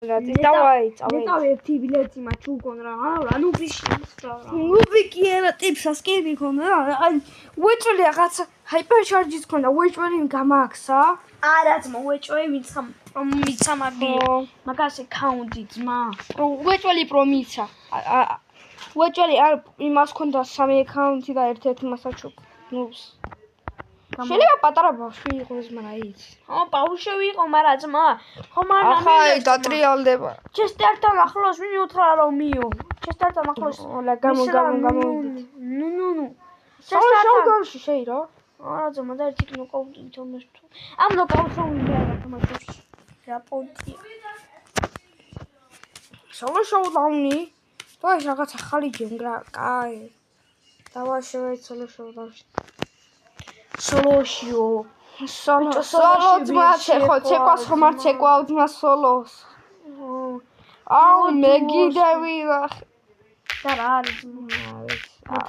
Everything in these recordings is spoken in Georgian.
Давай, давай ერთი ბილეთი მაჩ უკონ რა. ანუ ბიშის რა. ნუბიკი არა ტიპსას კი მიქონდა რა. აი უეჭველი რაღაცა ჰაიპერჩარჯიც ქონდა, უეჭველი გამააქსა. არა ძმა, უეჭველი მიცა მაგას აკაუნტი ძმა. უეჭველი პრომიცა. უეჭველი არ იმას ქონდა 3 აკაუნტი და ერთ-ერთი მასაჩო. ნუს. შეიძლება პატარა ბავშვი იყოს, მაგრამ იცი. ხო, ბავშვი ვიყო, მაგრამ ძმა. ხო, მაგრამ ახლა დატრიალდება. ჩესტერთან ახლოს ვინ უთხრა რომ მიო. ჩესტერთან ახლოს. გამო. ნუ. ჩესტერთან შეირო. არა ძმა, და ერთი ნოკაუტი თომესტო. ამ ნოკაუტს რომ ვიღება თომასში. რა პონტია. შოულდაუნი. და ის რაღაც ახალი ჯენგრა, კაი. დავა შევეცვალო შოულდაუნში. სოლოშიო. სოლოს მაცეხო, ცეკვას ხომ არ ცეკვავთ მას სოლოს. აუ, მეგიდები და რა არის?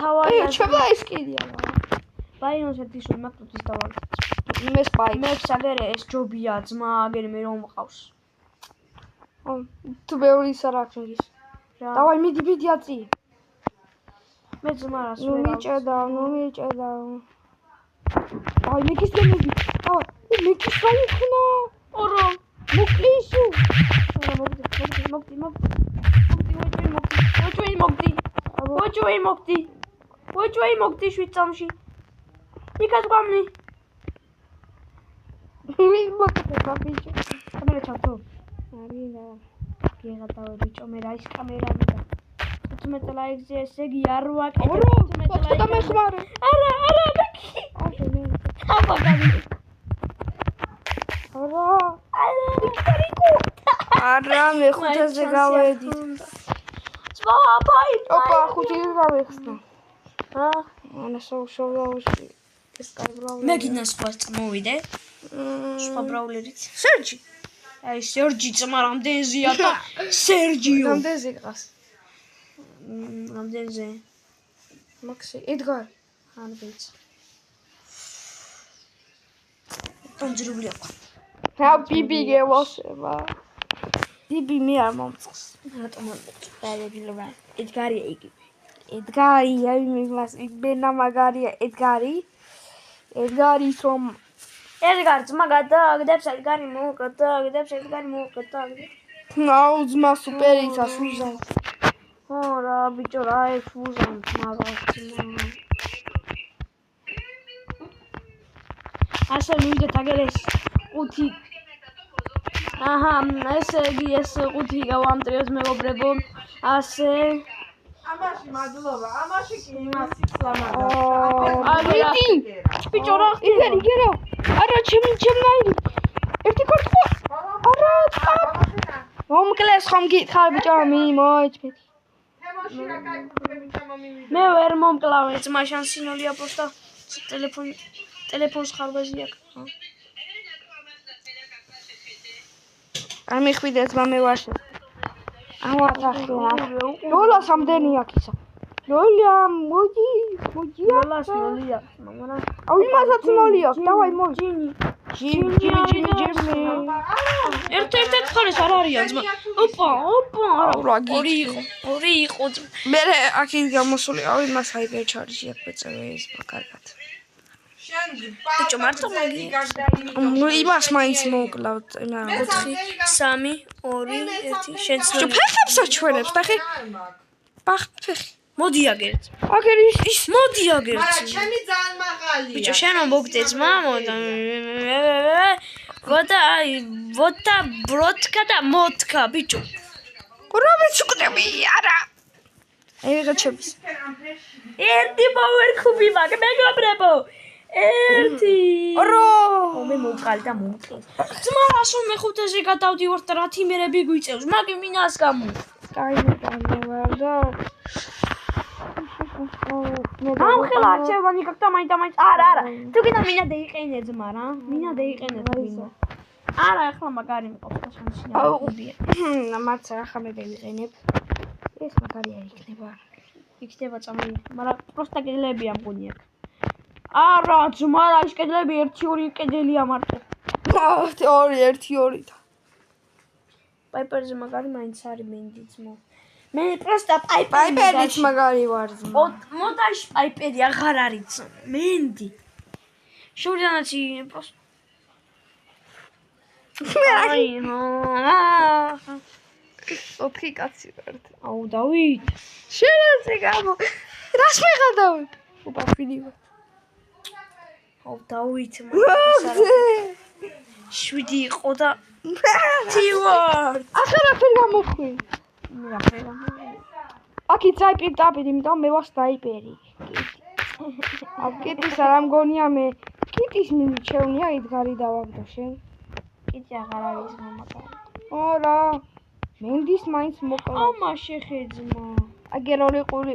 თავარი ჩება ის კიდია. ბაინოს ერთი შენ მაგდუს დავარ. მე სპაი. მე საგერე ეს ჯობია ძმა, აგერ მე რომ მყავს. თუ ბევრი სარაქის. დავაი მიდი აწი. მე ძმა რას ვერ მიჭედა. აი მეკის გემები. დავაი, მეკის გაიქნა. ორო, მოკლისო. მოგდი შვიცამში. იქაც გამნი. ვინ მოგდება ბიჭო? კამერა ჩავთო. არინა. გიღატავე ბიჭო, მე რა ის კამერა მიდა. 15 ლაიქზე ესე იგი არ ვაკეთებ. ორო, 15 და მეხმარე. არა, მეკი. აბაგანი. არა, მე 5-ზე გავედი. სპაი. ოპა, 5-ზე გავეხსნა. რა? ანა შოულდაუნში. ეს კაი ბრაული. მე გინას სპას მოვიდე. სხვა ბრაულერიც. სერჯი. აი სერჯი ძმა რამდენზეა და სერჯიო. რამდენზე გყავს? რამდენზე? მაქსი, ედგარი. არ ვიცი. ტონჯრული აქვს. რა ბიბი გევოსება. ბიბი მე არ მომწონს. რატომ არ მომწონს? ედგარი იგი. ედგარი, აი მის ბენა მაგარია ედგარი. ედგარის რომ ედგარ ძმა გადააგდებს ედგარი მოგადააგდებს ედგარი მოგადააგდებს. აუ ძმა სუპერია სუზან. ხო რა ბიჭო რა ეს სუზან მაგას ძმა. ასე მივიდეთ აგერ ეს 5 აჰა ესე იგი ეს 5 გავამტრიოს მეგობრებო ასე ამაში მადლობა ამაში კი იმას იცლამადა აგერი ბიჭო რა იგერო არა ჩემნაირი ერთი კარტო არა მომკლეს ხომ გითხარ ბიჭო მოიჭმე მე ვერ მომკლავე ძმა შანსინოლია პოსტა ტელეფონს ხარბაზი აქვს. არ მიხვიდეს მე ვაშე. ავათახია. ლოლა სამდენი აქვს ისა. ლოლა მოდი. ლოლას ნოლი აქვს, მაგრამ აუ იმასაც ნოლი აქვს. დავაი მოდი. ჯიმი. ერთ ხარეს არ არიან ძმა. ოპა, არა. ორი იყო. მე აქ გამოსული აუ იმას ჰაიპერჩარჯი აქვს ბეწევე ეს კარგად. ბიჭო მარტო მაგი იმას მაინც მოკლავთ 4 3 2 1 შენს ფეხებს აჩვენებს და ხე ფეხი მოდი აგერც აგერ ის მოდი აგერც ჩემი ძალიან მაღალია ბიჭო შენ მოგდე ძმა ვოტა ბროტკა და მოტკა ბიჭო რა მეცუკდები არა ეგეჩებს ერთი მოვერხუბი მაგ მეგობრებო ერთი რო მე მოვყალი და მომწეს ძმა რასო მე 5-ზე გადავდივარ და რა თიმერები გვიწევს მაგი მინას გამო კაი ვარ და ამ ხელა არჩევანი გაკთა მაინც არა თუ კიდე მინა დაიყენე ძმა რა მინა დაიყენე თვითონ არა ახლა მაგარი მყავს და შანსია მარცა ახლა მე დავიყენებ ეს მაგარია იქნება წამი მაგრამ პროსტა კედლები ამგონი აქ არა ძმა რა ის კედლები 1-2 კედელია მარტო 2 1-2 და პაიპერზე მაგარი მაინც არის მენდი ძმო. მე პროსტა პაიპერი. პაიპერიც მაგარი ვარ ძმა. მოდაში პაიპერი აღარ არის მენდი. შურიანაცი პროსტა. აი ოთხი კაცი ვარ. აუ დავით. შენაზე გამო. რას მეღადავი? ოპა ვიდიო. აუ დავით მაგარი. 7 იყო და ტივარ. ახლა გამოხვი. რა ხერა. აკი წაიპირ დაბირი, იმიტომ მე ვარ სნაიპერი. აკიტის არ ამგონია მე. კიტის მიჩევნია იდგარი დავაგდო შენ. კიტი აღარ არის მამაკა. ორა. მენდის მაინც მოკლა. ამა შეხედმა. აგეროლი ყური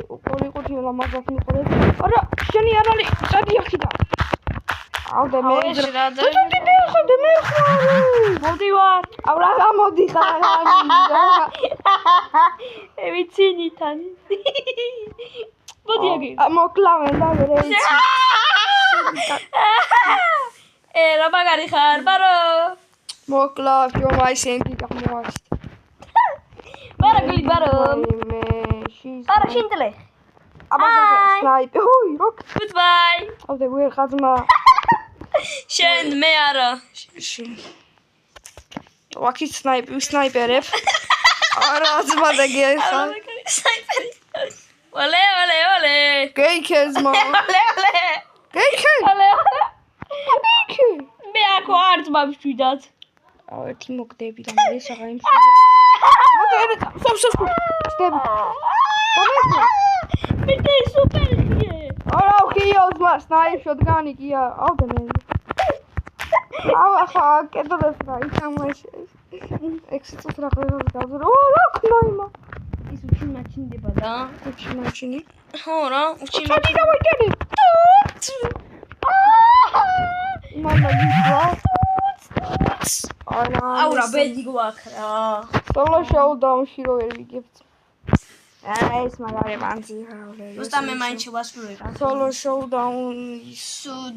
ლამაზად მიყურებ. არა, შენი არალი წადი ახიდან. ავდე მე. და მე ხარ. მოდი ვარ. აუ რა გამოდი ხარ? ვიცინიდან. მოდი აგე. მოკლავენ და მე ვიცი. რა მაგარი ხარ, ბარო. მოკლავ, ჯომაი სენდი გამოვას. ბარაგლი ბარო. მე ბარო შინდლე. აბა სნაიპი. ოი, როკ. Goodbye. ავდე ვერ ხაზმა. შენ მე არა. შენ. ვაკი სნაიპერებ. არა, ძმა და გეხა. სნაიპერი. ole. გეიქეზმა. ole. გეიქე. ole. გეიქე. მე აქ ვარ ძმა მშვიდად. აუ ერთი მოგდები და მე საღა იმ სოფ. სტები. მე სუპერია. არა, ხიოს მა სნაიპ შოტგანი კია. ავდე მე. აუ ახლა კედლებს რა ითამაშე. ექსი წუთი რა ხდება გავზრო. რა ქნაიმა. ის უჩინაჩინდება და. უჩინაჩინი. ხო რა, უჩინაჩინი დავაიტანე. მამა გიძლა. აუ რა ბედი გვაქვს რა. სოლო შოუდაუნში რო ვერ ვიგებთ. ეს მაგარი მანძი ხარ. უბრალოდ მე მაინც შევასრულე რა. სოლო შოუდაუნი.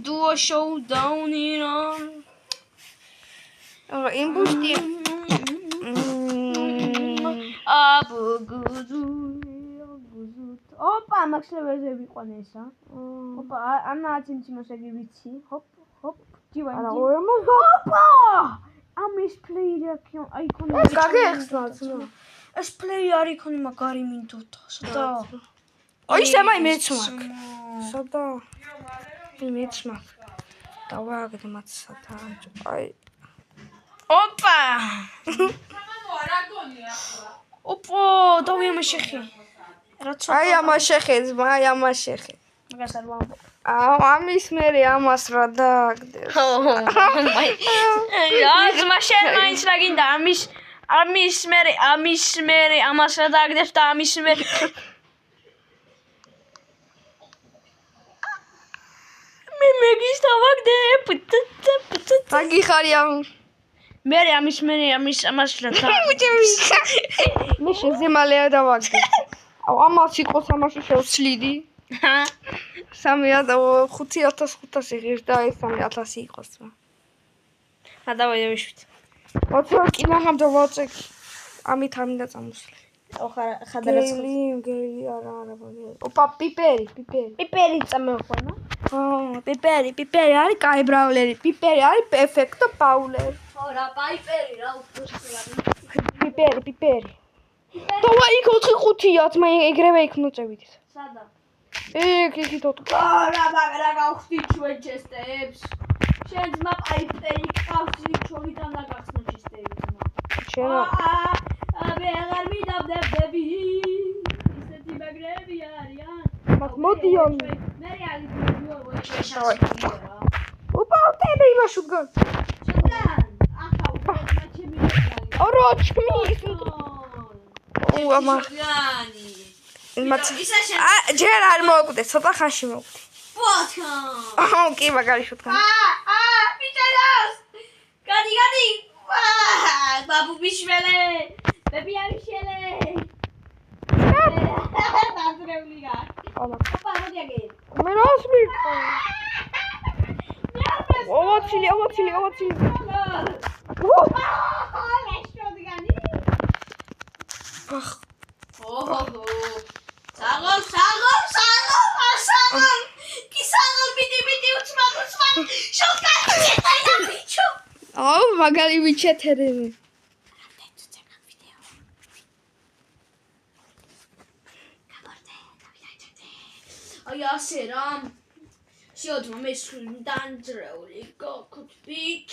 დუო შოუდაუნი რა. იმბუშტი. აბუგუზუ. ოპა, მაქსლევერზე ვიყვანე ესა. ოპა, ანა ციმციმოსები ვიცი. ჰოპ. ჯივანჯი. არა, ორმოს. ოპა! ამის პლეიერი აიქონი. ეს გაგეხსნა ძმა. ეს პლეიერი აიქონი მაგარი მინდოდა. სადა? ოი, შემაი მეცმაკ. სადა? მეცმაკ. დავაგდე მათ სადა. აი. ოპა! მამო რა გონია ახლა? ოპა, დავი ამაშეხი. აი ამაშეხე ძმა, აი ამაშეხე. მაგას არ ვამბობ. აუ ამის მერე ამას რა დააგდეს. ძმა შენ მაინც რა გინდა ამის მერე ამას რა დააგდეს და ამის მერე მე მეგის დავაგდე. აგიხარი ამ მერე ამის ამას რა უჩემი. მე შეზემალეა დავაგდე. აუ ამას იყოს ამაში შევცლიდი. 5500 ღირს და ეს 3000 იყოს რა. გადავიდე ვიშვით. 20 კილოგრამ დავაწეკ. ამით ამინდა წამოსვლი. ხადარაც გელი არა. ოპა პიპერი. პიპერი წამეყვანა. პიპერი არის კაი ბრაულერი. პიპერი არის პერფექტო პაულერი. ხო რა პაიპერი რა უფროსი. პიპერი. დავა იქ 4-5-ია, მე ეგრევე იქ მოწევით. სადა? იქ თოთ. რა მაგრა გავხდი ჩვენ ჩესტებს. შენ ძმა პაიპერი ყავს ჩოლიდან დაგახსნა ჩესტები ძმა. შენა. აბე აღარ მიდაბდები. ისეთი მაგრები არიან. მაგ მოდიონ. მე არის ვიდეო დავაი. ოპა ტები იმაშუგან. შენგან. ახლა უკვე მაჩები. ოროჩმი. ამა. განი. ჯერ არ მოვკვდე, ცოტა ხანში მოვკვდე. ბოთო. აუ კი მაგარი შუტკა. ბიჭერას. გადი. ბაბუ ბიშველე. ბები არიშელე. დაძრევლია. ამა. ოპა მოდი აგე. მე რასმი. ოვაცილი. ლეშოდი განი. ბახ. ოჰო. საღოლ. კი საღოლ ბიდი უცმან. შოკარი შეყიდა ბიჭო. აუ, მაგარი ვიჩეთერები. აი ასე რა. შეოდმა მე სულ დანძრეული გოქოთ ბიჭო.